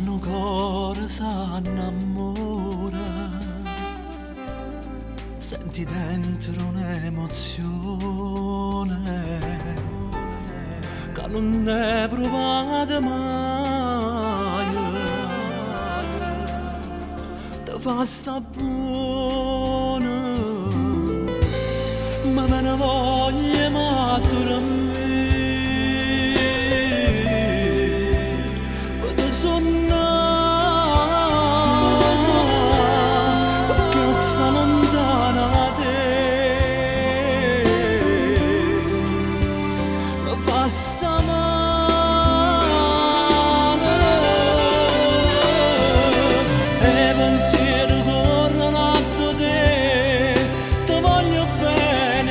quando cuore s'annamora, senti dentro un'emozione che non è provata mai, ti fa sta buona, ma me ne voglio matura a me.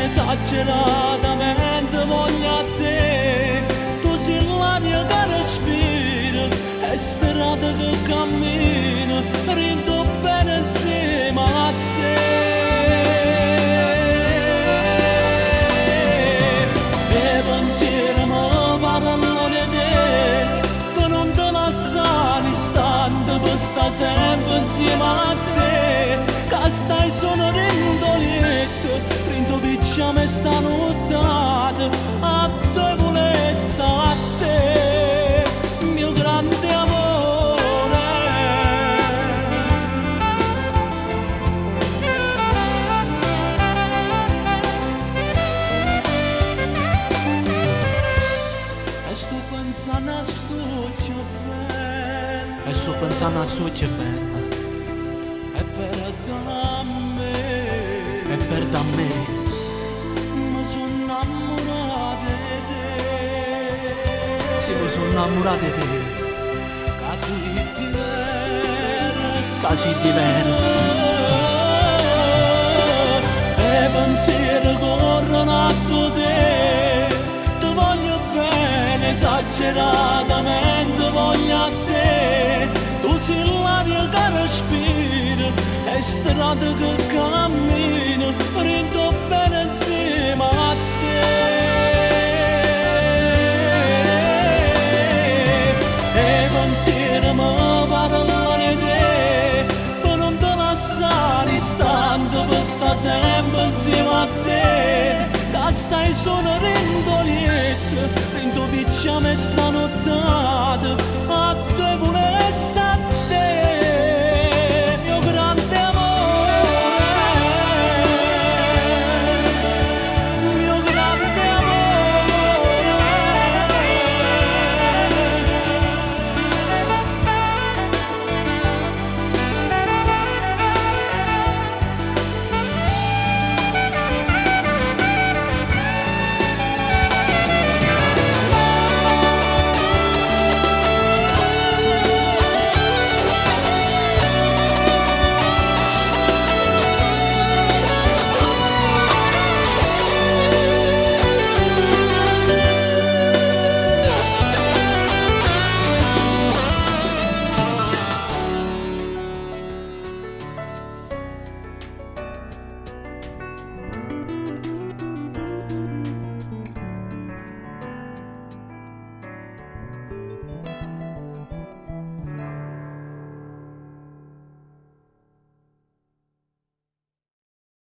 Esageratamente voglio a te, tu sei l'aria che respira, è strada che cammina, rindo bene insieme a te. E pensieri mi parlano di te, per non te lasciare un istante, per stare sempre insieme a te, che stai solo rindo lieto. Picciame sta nottata, a te volesse a te, mio grande amore. E sto pensando a sto che bella, e sto pensando a sto che bella, e per da me, e per da me. Mi sono innamorato di te, casi diversi, e pensieri corrono a te, ti voglio bene, esageratamente voglio a te, tu sei l'aria che respira, è strada che cammina, rindo bene insieme a te. Mi parlano di te, per non te lasciare istante, per stare sempre insieme a te, che stai solo rindo lieto, rindo picciame sta notte.